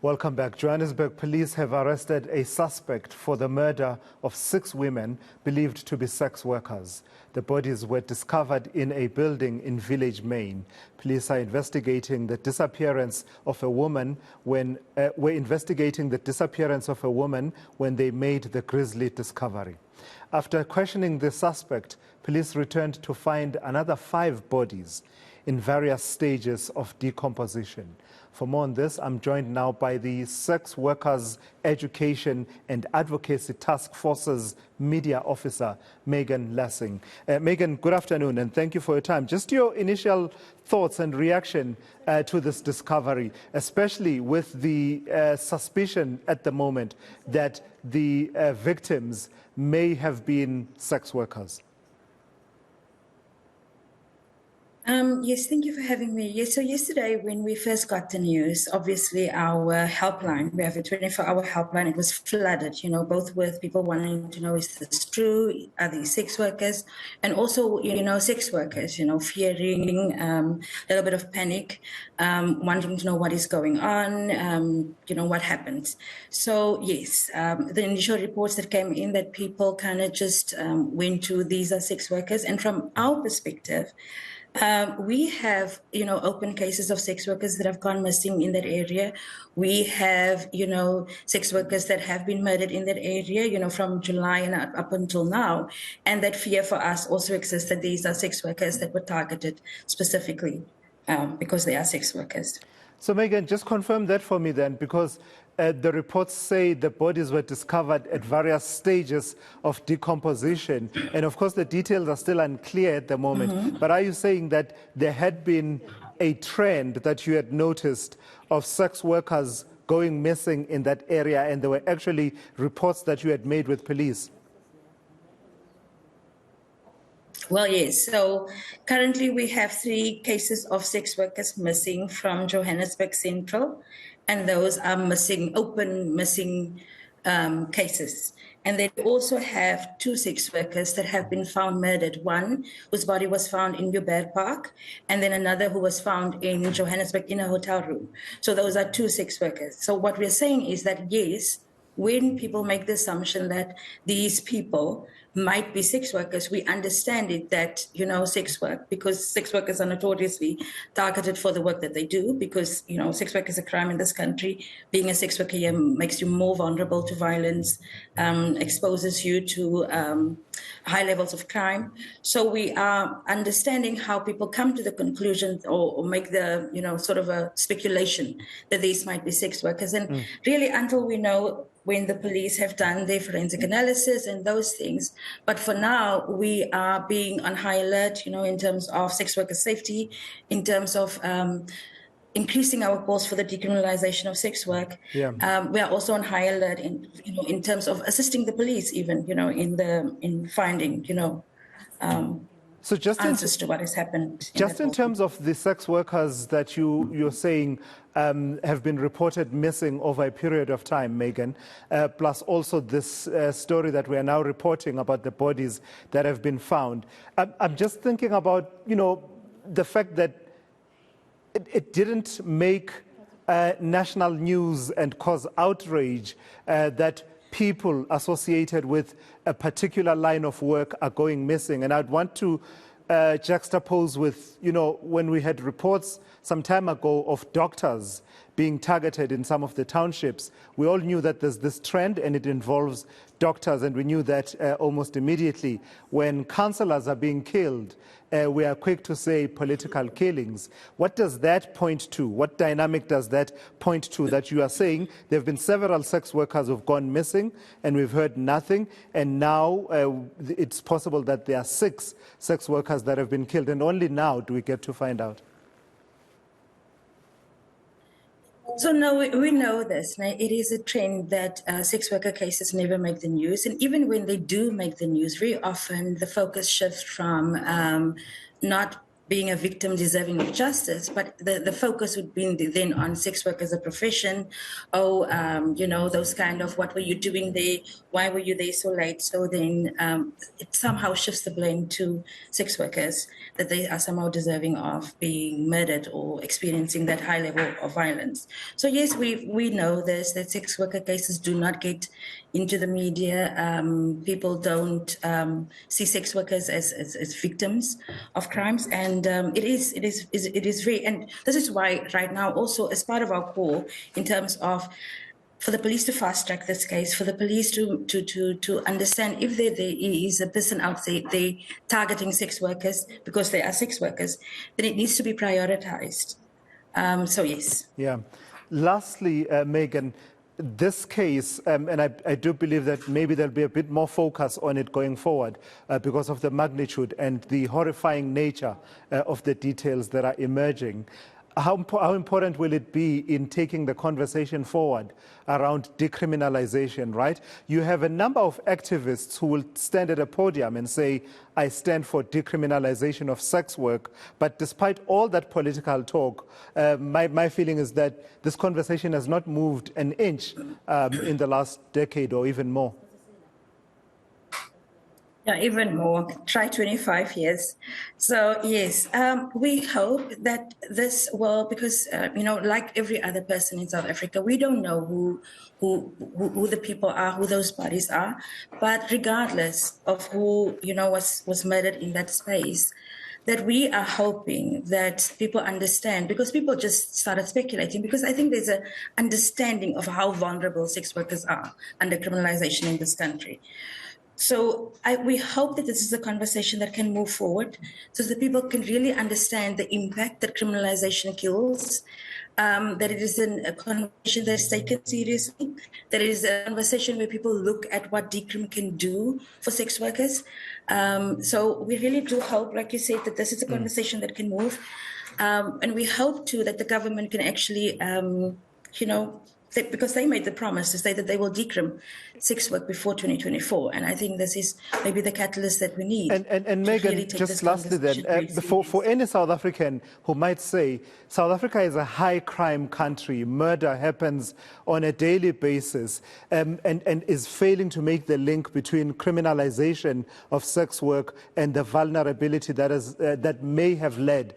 Welcome back. Johannesburg police have arrested a suspect for the murder of 6 women believed to be sex workers. The bodies were discovered in a building in Village, Maine. Police are investigating the disappearance of a woman when they made the grisly discovery. After questioning the suspect, police returned to find another 5 bodies in various stages of decomposition. For more on this, I'm joined now by the Sex Workers Education and Advocacy Taskforce's media officer, Megan Lessing. Megan, good afternoon, and thank you for your time. Just your initial thoughts and reaction to this discovery, especially with the suspicion at the moment that the victims may have been sex workers. Yes, thank you for having me. Yes, so yesterday when we first got the news, obviously our helpline, we have a 24-hour helpline, it was flooded, both with people wanting to know, is this true? Are these sex workers? And also, sex workers, fearing a little bit of panic, wanting to know what is going on, what happened. So, yes, the initial reports that came in that people kind of just went to, these are sex workers. And from our perspective, we have, open cases of sex workers that have gone missing in that area. We have, sex workers that have been murdered in that area, from July and up until now. And that fear for us also exists that these are sex workers that were targeted specifically because they are sex workers. So, Megan, just confirm that for me then, because the reports say the bodies were discovered at various stages of decomposition. And of course, the details are still unclear at the moment. Mm-hmm. But are you saying that there had been a trend that you had noticed of sex workers going missing in that area, and there were actually reports that you had made with police? Well, yes. So currently we have 3 cases of sex workers missing from Johannesburg Central, and those are missing cases. And they also have 2 sex workers that have been found murdered. One whose body was found in Joburg Park, and then another who was found in Johannesburg in a hotel room. So those are 2 sex workers. So what we're saying is that, yes, when people make the assumption that these people might be sex workers, we understand it that, sex work, because sex workers are notoriously targeted for the work that they do, because, sex work is a crime in this country. Being a sex worker here makes you more vulnerable to violence, exposes you to high levels of crime. So we are understanding how people come to the conclusion or make the, sort of a speculation that these might be sex workers. And really, until we know when the police have done their forensic analysis and those things. But for now, we are being on high alert, in terms of sex worker safety, in terms of increasing our calls for the decriminalization of sex work. Yeah. We are also on high alert in terms of assisting the police, even, in finding, so just answers to what has happened. Just in terms of the sex workers that you're saying have been reported missing over a period of time, Megan, plus also this story that we are now reporting about the bodies that have been found. I'm just thinking about, the fact that it didn't make national news and cause outrage that people associated with a particular line of work are going missing. And I'd want to juxtapose with, when we had reports some time ago of doctors being targeted in some of the townships. We all knew that there's this trend and it involves doctors, and we knew that almost immediately. When councillors are being killed, we are quick to say political killings. What does that point to? What dynamic does that point to, that you are saying there have been several sex workers who've gone missing and we've heard nothing, and now it's possible that there are 6 sex workers that have been killed, and only now do we get to find out? So no, we know this. It is a trend that sex worker cases never make the news. And even when they do make the news, very often the focus shifts from not being a victim deserving of justice, but the focus would be then on sex work as a profession. Those kind of, what were you doing there? Why were you there so late? So then it somehow shifts the blame to sex workers, that they are somehow deserving of being murdered or experiencing that high level of violence. So yes, we know this, that sex worker cases do not get into the media. People don't see sex workers as victims of crimes, and it is very, and this is why right now also, as part of our call in terms of for the police to fast track this case, for the police to understand if there is a person out there they targeting sex workers because they are sex workers, then it needs to be prioritized. So yes. Yeah. Lastly, Megan, this case, and I do believe that maybe there'll be a bit more focus on it going forward because of the magnitude and the horrifying nature of the details that are emerging. How important will it be in taking the conversation forward around decriminalization, right? You have a number of activists who will stand at a podium and say, I stand for decriminalization of sex work. But despite all that political talk, my feeling is that this conversation has not moved an inch in the last decade or even more. Yeah, even more. Try 25 years. So yes, we hope that this will, because like every other person in South Africa, we don't know who the people are, who those bodies are. But regardless of who was murdered in that space, that we are hoping that people understand, because people just started speculating, because I think there's an understanding of how vulnerable sex workers are under criminalization in this country. So we hope that this is a conversation that can move forward so that people can really understand the impact that criminalization kills, that it is a conversation that is taken seriously, that it is a conversation where people look at what decrim can do for sex workers. So we really do hope, like you said, that this is a conversation that can move. And we hope too that the government can actually, because they made the promise to say that they will decrim sex work before 2024, and I think this is maybe the catalyst that we need. And Megan, really just lastly then, for any South African who might say, South Africa is a high crime country, murder happens on a daily basis, and is failing to make the link between criminalization of sex work and the vulnerability that may have led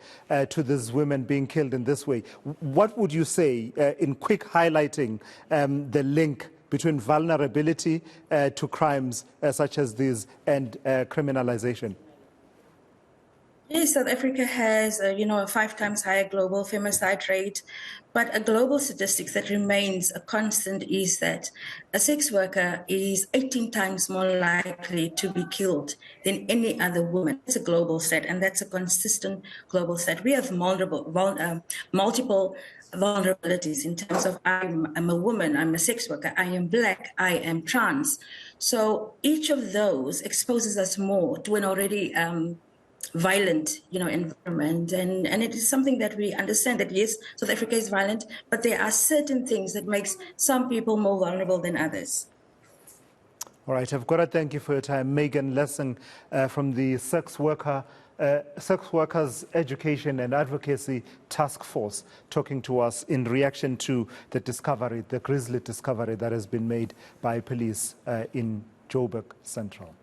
to these women being killed in this way. What would you say in quick highlighting the link between vulnerability to crimes such as these and criminalization? Yes, South Africa has, a 5 times higher global femicide rate, but a global statistics that remains a constant is that a sex worker is 18 times more likely to be killed than any other woman. It's a global stat, and that's a consistent global stat. We have multiple vulnerabilities in terms of I'm a woman, I'm a sex worker, I am Black, I am trans. So each of those exposes us more to an already violent, environment, and it is something that we understand that yes, South Africa is violent, but there are certain things that makes some people more vulnerable than others. All right, I've got to thank you for your time, Megan Lessing from the Sex Workers Education and Advocacy Taskforce, talking to us in reaction to the discovery, the grisly discovery that has been made by police in Joburg Central.